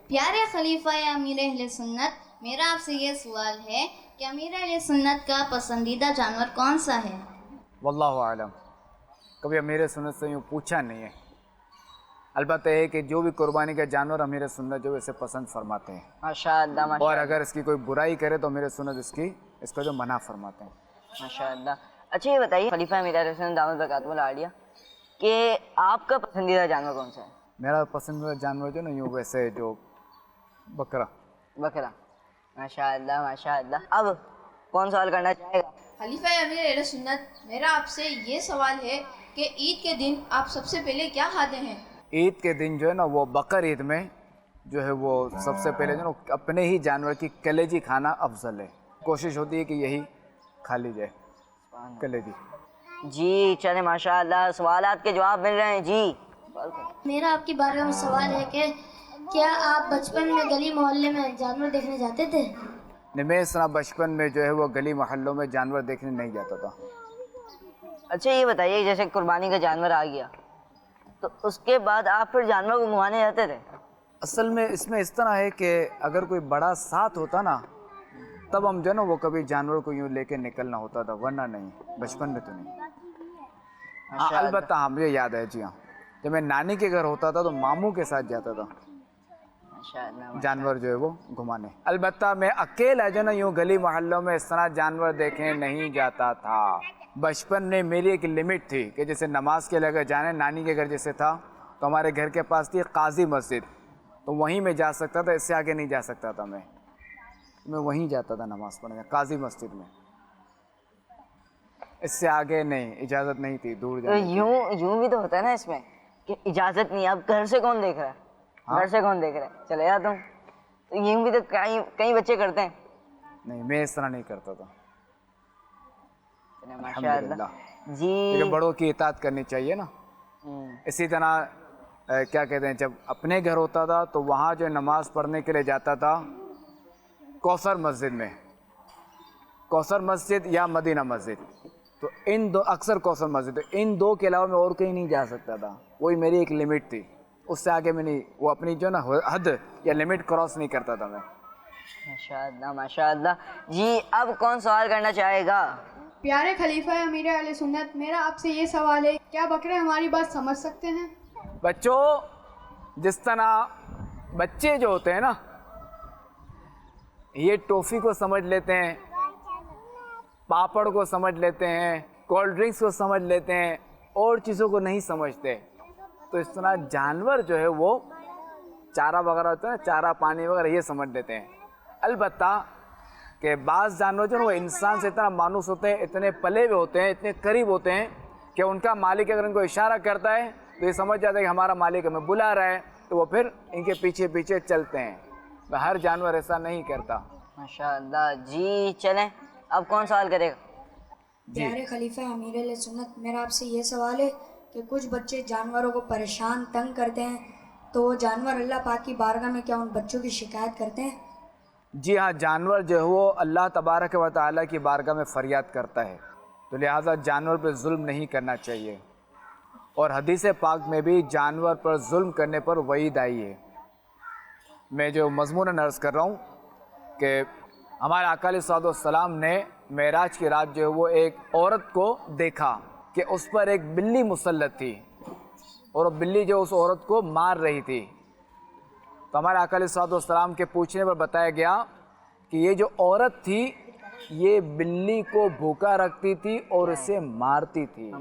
پیارے خلیفہ امیر اہل سنت, میرا آپ سے یہ سوال ہے کہ امیر اہل سنت کا پسندیدہ جانور کون سا ہے؟ واللہ اعلم, کبھی امیر سنت سے یوں پوچھا نہیں ہے. البتہ یہ کہ جو بھی قربانی کا جانور امیر سنت جو اسے پسند فرماتے ہیں, ماشاء اللہ اور اگر اس کی کوئی برائی کرے تو امیر سنت اس کو جو منع فرماتے ہیں. ماشاء اللہ. اچھا یہ بتائیے خلیفہ امیر علیہ سنت دامت برکاتہم العالیہ کہ آپ کا پسندیدہ جانور کون سا ہے؟ میرا پسندیدہ جانور جو نا یوں ویسے جو بکرا. بکرا. ماشاء اللہ ماشاء اللہ. اب کون سوال کرنا چاہے گا؟ خلیفہ امیر اہل سنت, میرا آپ سے یہ سوال ہے کہ عید کے دن آپ سب سے پہلے کیا کھاتے ہیں؟ عید کے دن جو ہے نا وہ بقر عید میں جو ہے وہ سب سے پہلے جو ہے نا اپنے ہی جانور کی کلیجی کھانا افضل ہے. کوشش ہوتی ہے کہ یہی کھا لی جائے کلیجی. جی چلیں ماشاء اللہ, سوالات کے جواب مل رہے ہیں. جی میرا آپ کی بارگاہ میں سوال ہے کہ کیا آپ بچپن میں گلی محلے میں جانور دیکھنے جاتے تھے؟ نہیں, میں اس طرح بچپن میں جو ہے وہ گلی محلوں میں جانور دیکھنے نہیں جاتا تھا. اچھا یہ بتائیے جیسے قربانی کا جانور آ گیا تو اس کے بعد آپ پھر جانور کو گھمانے جاتے تھے؟ اصل میں اس میں اس طرح ہے کہ اگر کوئی بڑا ساتھ ہوتا نا تب ہم جو ہے نا وہ کبھی جانور کو یوں لے کے نکلنا ہوتا تھا, ورنہ نہیں, بچپن میں تو نہیں. ہاں البتہ ہاں مجھے یاد ہے, جی ہاں, جب میں نانی کے گھر ہوتا تھا تو ماموں کے ساتھ جاتا تھا جانور جو ہے وہ گھمانے. البتہ میں اکیلا جو نا یوں گلی محلوں میں اس طرح جانور دیکھنے نہیں جاتا تھا. بچپن میں میری ایک لمٹ تھی کہ جیسے نماز کے لیے اگر جانے, نانی کے گھر جیسے تھا تو ہمارے گھر کے پاس تھی قاضی مسجد, تو وہیں میں جا سکتا تھا, اس سے آگے نہیں جا سکتا تھا. میں وہیں جاتا تھا نماز پڑھنے, قاضی مسجد میں, اس سے آگے نہیں, اجازت نہیں تھی دور جانے کی. یوں بھی تو ہوتا ہے نا اس میں کہ اجازت نہیں. اب گھر سے کون دیکھ رہا ہے, گھر سے کون دیکھ رہا ہے, چلے جاتا ہوں. تو یوں بھی تو کئی بچے کرتے ہیں. نہیں, میں اس طرح نہیں کرتا تھا. ماشاء اللہ. جی کیونکہ بڑوں کی اطاعت کرنی چاہیے نا. اسی طرح کیا کہتے ہیں, جب اپنے گھر ہوتا تھا تو وہاں جو نماز پڑھنے کے لیے جاتا تھا کوثر مسجد میں, کوثر مسجد یا مدینہ مسجد, تو ان دو, اکثر کوثر مسجد, ان دو کے علاوہ میں اور کہیں نہیں جا سکتا تھا. وہی میری ایک لمٹ تھی, اس سے آگے میں نہیں, وہ اپنی جو نا حد یا لمٹ کراس نہیں کرتا تھا میں. ماشاء اللہ ماشاء اللہ. جی اب کون سوال کرنا چاہے گا؟ پیارے خلیفہ امیر اہل سنت, میرا آپ سے یہ سوال ہے, کیا بکرے ہماری بات سمجھ سکتے ہیں؟ بچوں, جس طرح بچے جو ہوتے ہیں نا یہ ٹافی کو سمجھ لیتے ہیں, پاپڑ کو سمجھ لیتے ہیں, کولڈ ڈرنکس کو سمجھ لیتے ہیں, اور چیزوں کو نہیں سمجھتے, تو اس طرح جانور جو ہے وہ چارہ وغیرہ ہوتا ہے, چارہ پانی وغیرہ یہ سمجھ لیتے ہیں. البتہ کہ بعض جانور جو ہے وہ انسان سے اتنا مانوس ہوتے ہیں, اتنے پلے ہوئے ہوتے ہیں, اتنے قریب ہوتے ہیں کہ ان کا مالک اگر ان کو اشارہ کرتا ہے تو یہ سمجھ جاتا ہے کہ ہمارا مالک ہمیں بلا رہا ہے, تو وہ پھر ان کے پیچھے پیچھے چلتے ہیں. ہر جانور ایسا نہیں کرتا. ماشاء اللہ. جی چلیں, اب کون سوال کرے گا؟ پیارے خلیفہ امیر علیہ سنت, میرا آپ سے یہ سوال ہے کہ کچھ بچے جانوروں کو پریشان تنگ کرتے ہیں, تو وہ جانور اللہ پاک کی بارگاہ میں کیا ان بچوں کی شکایت کرتے ہیں؟ جی ہاں, جانور جو ہے وہ اللہ تبارک و تعالیٰ کی بارگاہ میں فریاد کرتا ہے, تو لہٰذا جانور پہ ظلم نہیں کرنا چاہیے. اور حدیث پاک میں بھی جانور پر ظلم کرنے پر وعید آئی ہے. میں جو مضمون عرض کر رہا ہوں کہ ہمارے آقا علیہ الصلوۃ والسلام نے معراج کی رات جو ہے وہ ایک عورت کو دیکھا کہ اس پر ایک بلی مسلط تھی, اور وہ بلی جو اس عورت کو مار رہی تھی. تو ہمارے آقا علیہ الصلوۃ والسلام کے پوچھنے پر بتایا گیا کہ یہ جو عورت تھی یہ بلی کو بھوکا رکھتی تھی اور اسے مارتی تھی.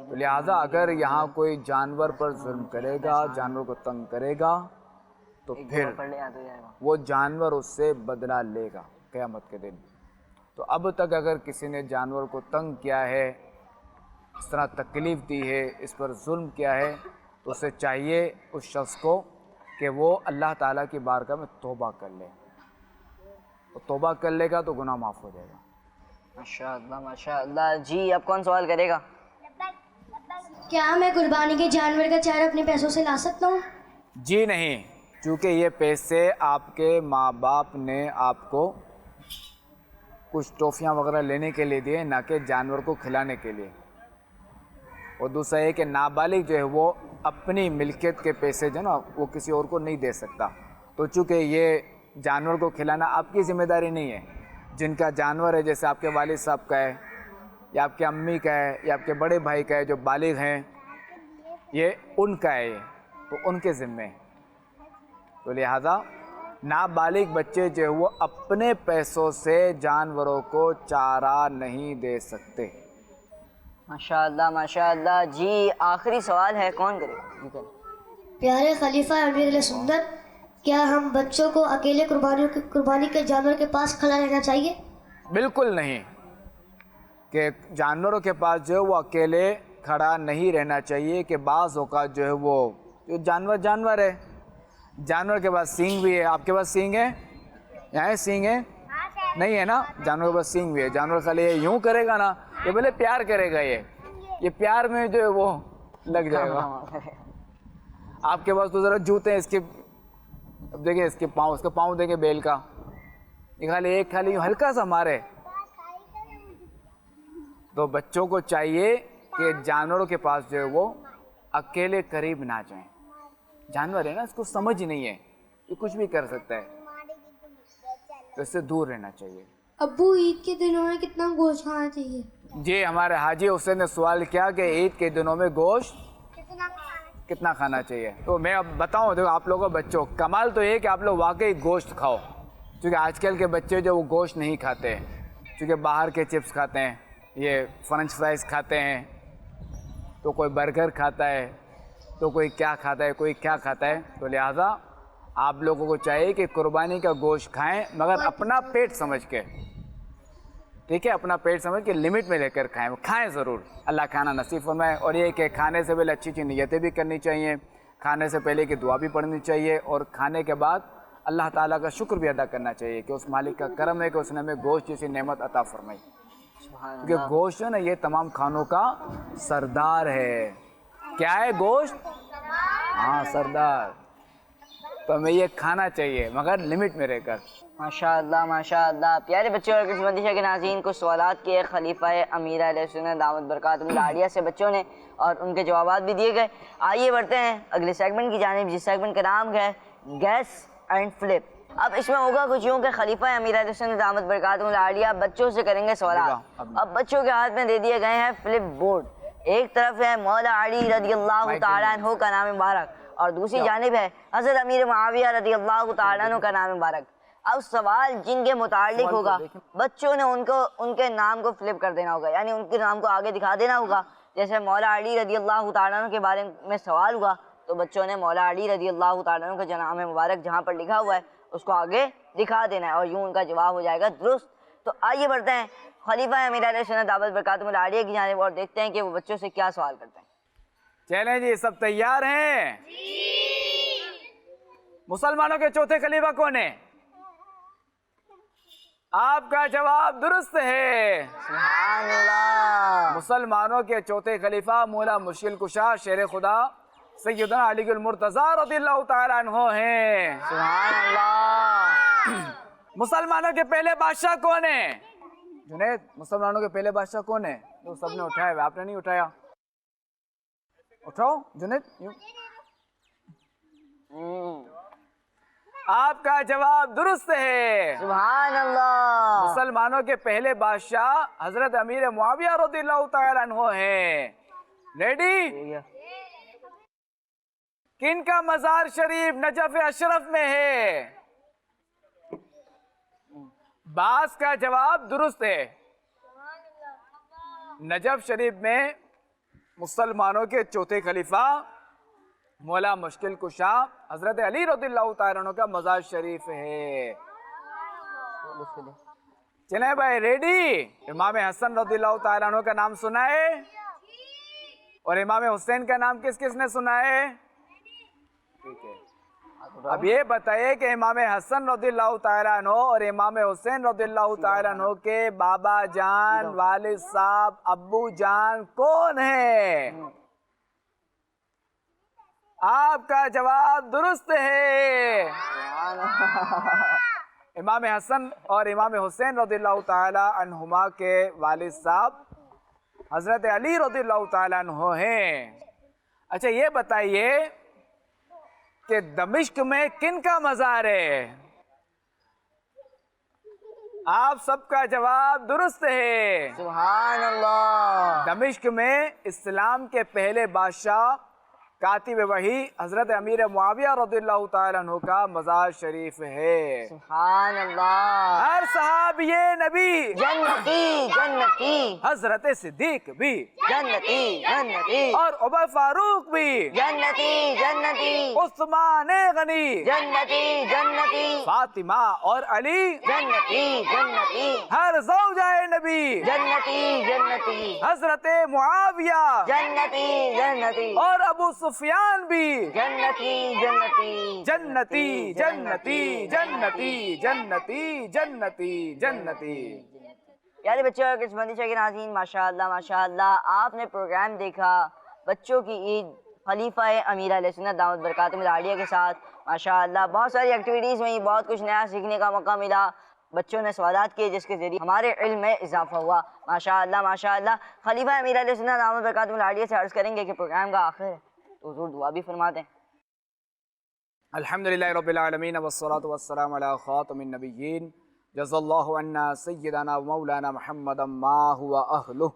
لہٰذا اگر یہاں کوئی جانور پر ظلم کرے گا, جانور کو تنگ کرے گا, تو پھر وہ جانور اس سے بدلہ لے گا قیامت کے دن. تو اب تک اگر کسی نے جانور کو تنگ کیا ہے, اس طرح تکلیف دی ہے, اس پر ظلم کیا ہے, تو اسے چاہیے اس شخص کو کہ وہ اللہ تعالیٰ کی بارگاہ میں توبہ کر لے. تو توبہ کر لے گا تو گناہ معاف ہو جائے گا. ماشاء اللہ ماشاء اللہ. جی اب کون سوال کرے گا؟ کیا میں قربانی کے جانور کا چارہ اپنے پیسوں سے لا سکتا ہوں؟ جی نہیں, چونکہ یہ پیسے آپ کے ماں باپ نے آپ کو کچھ ٹافیاں وغیرہ لینے کے لیے دیے، نہ کہ جانور کو کھلانے کے لیے. اور دوسرا یہ کہ نابالغ جو ہے وہ اپنی ملکیت کے پیسے جو ہے نا وہ کسی اور کو نہیں دے سکتا. تو چونکہ یہ جانور کو کھلانا آپ کی ذمہ داری نہیں ہے. جن کا جانور ہے، جیسے آپ کے والد صاحب کا ہے یا آپ کے امی کا ہے یا آپ کے بڑے بھائی کا ہے جو بالغ ہیں، یہ ان کا ہے، یہ تو ان کے ذمے ہے. تو لہذا نابالغ بچے جو ہے وہ اپنے پیسوں سے جانوروں کو چارہ نہیں دے سکتے. ماشاءاللہ ماشاءاللہ. جی آخری سوال ہے، کون کرے؟ جی کریں. پیارے خلیفہ امیر علیہ سنت، کیا ہم بچوں کو اکیلے قربانی کے جانور کے پاس کھڑا رہنا چاہیے؟ بالکل نہیں، کہ جانوروں کے پاس جو ہے وہ اکیلے کھڑا نہیں رہنا چاہیے. کہ بعض اوقات جو ہے وہ جانور ہے، جانور کے پاس سینگ بھی ہے. آپ کے پاس سینگ ہے؟ یہاں سینگ ہے؟ نہیں ہے نا. جانور کے پاس سینگ بھی ہے. جانور خالی یوں کرے گا نا، یہ بولے پیار کرے گا، یہ پیار میں جو ہے وہ لگ جائے گا. آپ کے پاس تو ذرا جوتے ہیں اس کے، اب دیکھیں اس کے پاؤں دیکھیں بیل کا، یہ خالی یوں ہلکا سا مارے. تو بچوں کو چاہیے کہ جانوروں کے پاس جو ہے وہ اکیلے قریب نہ جائیں. جانور ہے نا، اس کو سمجھ نہیں ہے، یہ کچھ بھی کر سکتا ہے، تو اس سے دور رہنا چاہیے. ابو عید کے دنوں میں کتنا گوشت کھانا چاہیے؟ جی ہمارے حاجی حسین نے سوال کیا کہ عید کے دنوں میں گوشت کتنا کھانا چاہیے. تو میں اب بتاؤں، دیکھو آپ لوگوں بچوں، کمال تو یہ کہ آپ لوگ واقعی گوشت کھاؤ. کیونکہ آج کل کے بچے جو وہ گوشت نہیں کھاتے ہیں، کیونکہ باہر کے چپس کھاتے ہیں، یہ فرنچ فرائز کھاتے ہیں، تو کوئی برگر کھاتا ہے، تو کوئی کیا کھاتا ہے، کوئی کیا کھاتا ہے. تو لہٰذا آپ لوگوں کو چاہیے کہ قربانی کا گوشت کھائیں، مگر اپنا پیٹ سمجھ کے، ٹھیک ہے، اپنا پیٹ سمجھ کے لمٹ میں لے کر کھائیں ضرور. اللہ کھانا نصیب فرمائے. اور یہ کہ کھانے سے پہلے اچھی نیتیں بھی کرنی چاہیے، کھانے سے پہلے کی دعا بھی پڑھنی چاہیے، اور کھانے کے بعد اللہ تعالیٰ کا شکر بھی ادا کرنا چاہیے کہ اس مالک کا کرم ہے کہ اس نے ہمیں گوشت جیسی نعمت عطا فرمائی. کیونکہ گوشت ہے نا، یہ تمام کھانوں کا سردار ہے. کیا ہے گوشت؟ ہاں سردار. تو ہمیں یہ کھانا چاہیے مگر لمٹ میں رہ کر. ماشاءاللہ ماشاءاللہ. پیارے بچوں اور کس مندشہ کے ناظرین، کو سوالات کیے خلیفہ امیر علیہ سنت دامت برکاتہ العالیہ سے بچوں نے، اور ان کے جوابات بھی دیے گئے. آئیے بڑھتے ہیں اگلے سیگمنٹ کی جانب، جس سیگمنٹ کا نام ہے گیس اینڈ فلپ. اب اس میں ہوگا کچھ یوں کہ خلیفہ امیر علیہ سنت دامت برکاتہ العالیہ بچوں سے کریں گے سوالات. اب بچوں کے ہاتھ میں دے دیے گئے ہیں فلپ بورڈ. ایک طرف ہے مولا علی رضی اللہ تعالیٰ عنہ کا نام مبارک، اور دوسری جانب ہے حضرت امیر معاویہ رضی اللہ تعالیٰ عنہ کا نام مبارک. اب سوال جن کے متعلق ہوگا، بچوں نے ان کے نام کو فلپ کر دینا ہوگا، یعنی ان کے نام کو آگے دکھا دینا ہوگا. جیسے مولا علی رضی اللہ تعالیٰ عنہ کے بارے میں سوال ہوا تو بچوں نے مولا علی رضی اللہ تعالیٰ عنہ کا نام مبارک جہاں پر لکھا ہوا ہے اس کو آگے دکھا دینا ہے، اور یوں ان کا جواب ہو جائے گا درست. تو آئیے بڑھتے ہیں خلیفہ امیر علیہ سنت دامت برکاتہ العالیہ کی جانب اور دیکھتے ہیں کہ وہ بچوں سے کیا سوال کرتے ہیں. چلیں جی، سب تیار ہیں؟ مسلمانوں کے چوتھے خلیفہ کون ہیں؟ آپ کا جواب درست ہے. سبحان اللہ. مسلمانوں کے چوتھے خلیفہ مولا مشکل کشا شیر خدا سیدنا علی المرتضیٰ رضی اللہ تعالیٰ عنہ ہیں. سبحان اللہ. مسلمانوں کے پہلے بادشاہ کون ہیں؟ جنید، مسلمانوں کے پہلے بادشاہ کون ہیں؟ تو سب نے اٹھایا ہے، آپ نے نہیں اٹھایا. اٹھاؤ جنید. آپ کا جواب درست ہے. سبحان اللہ. مسلمانوں کے پہلے بادشاہ حضرت امیر معاویہ رضی اللہ تعالیٰ عنہ ہیں. ریڈی؟ کن کا مزار شریف نجف اشرف میں ہے؟ باس کا جواب درست ہے. نجف شریف میں مسلمانوں کے چوتھے خلیفہ مولا مشکل کشا حضرت علی رضی اللہ تعالیٰ عنہ کا مزار شریف ہے. چلیں بھائی، ریڈی؟ امام حسن رضی اللہ تعالیٰ عنہ کا نام سنا ہے، اور امام حسین کا نام کس کس نے سنا ہے؟ ٹھیک ہے. اب یہ بتائیے کہ امام حسن رضی اللہ تعالیٰ عنہ اور امام حسین رضی اللہ تعالیٰ عنہ کے بابا جان، والد صاحب، ابو جان کون ہیں؟ آپ کا جواب درست ہے. امام حسن اور امام حسین رضی اللہ تعالیٰ عنہما کے والد صاحب حضرت علی رضی اللہ تعالیٰ عنہ ہیں۔ اچھا یہ بتائیے کہ دمشق میں کن کا مزار ہے؟ آپ سب کا جواب درست ہے، سبحان اللہ۔ دمشق میں اسلام کے پہلے بادشاہ کاتب وحی حضرت امیر معاویہ رضی اللہ تعالیٰ عنہ کا مزار شریف ہے۔ سبحان اللہ۔ ہر صحابی نبی جنتی جنتی، حضرت صدیق بھی جنتی جنتی، اور عمر فاروق بھی، جنتی جنتی، عثمان غنی، جنتی جنتی، فاطمہ اور علی، جنتی جنتی، ہر زوجہ نبی، جنتی جنتی، حضرت معاویہ جنتی جنتی، اور ابو سفیان بھی جنتی جنتی، جنتی جنتی جنتی جنتی جنتی جنتی۔ پیارے بچوں اور قسمتی کے ناظرین، ماشاء اللہ آپ نے پروگرام دیکھا بچوں کی عید خلیفہ امیر علیہ سنت دامت برکاتہم العالیہ کے ساتھ۔ ماشاءاللہ بہت ساری ایکٹیویٹیز ہوئیں، بہت کچھ نیا سیکھنے کا موقع ملا، بچوں نے سوالات کیے جس کے ذریعے ہمارے علم میں اضافہ ہوا۔ ماشاءاللہ خلیفہ امیر علیہ سنت دامت برکاتہم العالیہ سے عرض کریں گے کہ پروگرام کا آخر ہے تو حضور دعا بھی فرما دیں۔ الحمدللہ رب العالمین والصلاة والسلام علی خاتم النبیین، جزا اللہ عنا سیدنا و مولانا محمد ما هو اہلہ،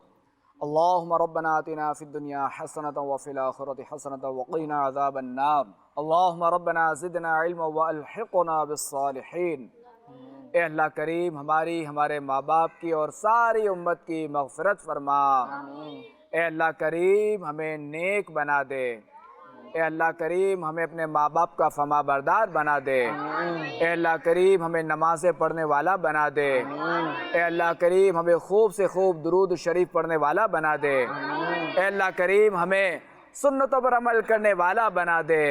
اللہم ربنا آتنا فی الدنیا حسنة وفی الآخرة حسنة وقنا عذاب النار، اللہم ربنا زدنا علما والحقنا بالصالحین۔ اے اللہ کریم ہمارے ماں باپ کی اور ساری امت کی مغفرت فرما۔ اے اللہ کریم ہمیں نیک بنا دے۔ اے اللہ کریم ہمیں اپنے ماں باپ کا فرما بردار بنا دے۔ اے اللہ کریم ہمیں نمازیں پڑھنے والا بنا دے۔ اے اللہ کریم ہمیں خوب سے خوب درود شریف پڑھنے والا بنا دے۔ اے اللہ کریم ہمیں سنتوں پر عمل کرنے والا بنا دے۔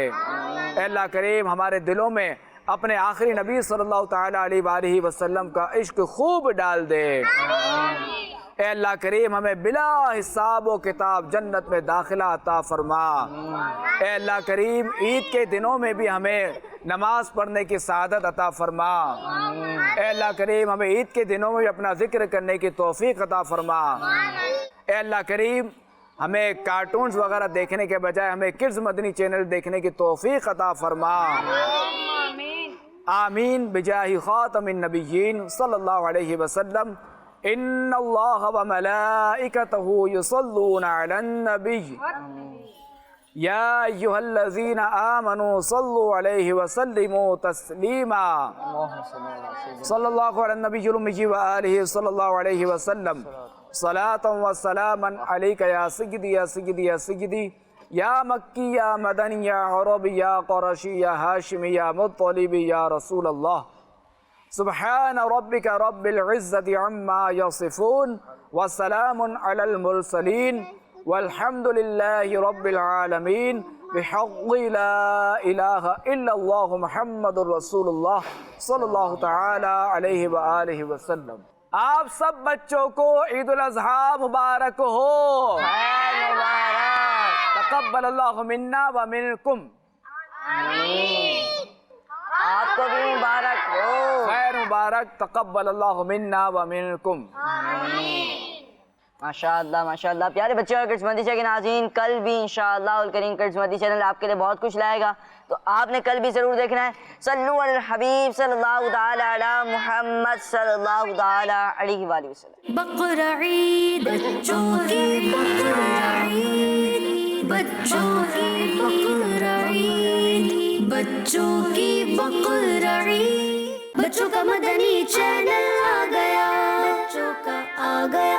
اے اللہ کریم ہمارے دلوں میں اپنے آخری نبی صلی اللہ تعالیٰ علیہ وآلہ وسلم کا عشق خوب ڈال دے۔ اے اللہ کریم ہمیں بلا حساب و کتاب جنت میں داخلہ عطا فرما۔ اے اللہ کریم عید کے دنوں میں بھی ہمیں نماز پڑھنے کی سعادت عطا فرما۔ اے اللہ کریم ہمیں عید کے دنوں میں بھی اپنا ذکر کرنے کی توفیق عطا فرما۔ اے اللہ کریم ہمیں کارٹونز وغیرہ دیکھنے کے بجائے ہمیں کڈز مدنی چینل دیکھنے کی توفیق عطا فرما۔ آمین بجاہ خاتم النبیین صلی اللہ علیہ وسلم۔ ان اللہ وملائکتہ یصلون علی النبی یا ایہا الذین آمنوا صلوا علیہ وسلموا تسلیما۔ صلی اللہ علی النبی الأمی وآلہ صلی اللہ علیہ وسلم، صلاة و سلاما علیک یا سیدی یا سیدی یا سیدی، یا مکی یا مدنی یا عربی یا قرشی یا ہاشمی یا مطلبی یا رسول اللہ۔ سبحان ربک رب العزت عما یصفون وسلام علی المرسلین والحمد للہ رب العالمین بحق لا الہ الا اللہ محمد رسول اللہ صلی اللہ تعالی علیہ وآلہ وسلم۔ آپ سب بچوں کو عید الاضحیٰ مبارک ہو۔ تقبل اللہ منا و منکم۔ آپ کو بھی مبارک ہو، خیر مبارک، تقبل اللہ منا و منکم۔ ماشاءاللہ پیارے بچے اور کڈز مدنی چینل کے ناظرین، کل بھی انشاءاللہ الکریم کڈز مدنی چینل آپ کے لیے بہت کچھ لائے گا، تو آپ نے کل بھی ضرور دیکھنا ہے۔ صلو علی الحبیب صلی اللہ تعالی علی محمد صلی اللہ تعالی علیہ وآلہ وسلم۔ بقرعید بچوں کی بقرعید، بچوں کی بقرعید، بچوں کی بقرعید، بچوں کا مدنی چینل آ گیا، بچوں کا آ گیا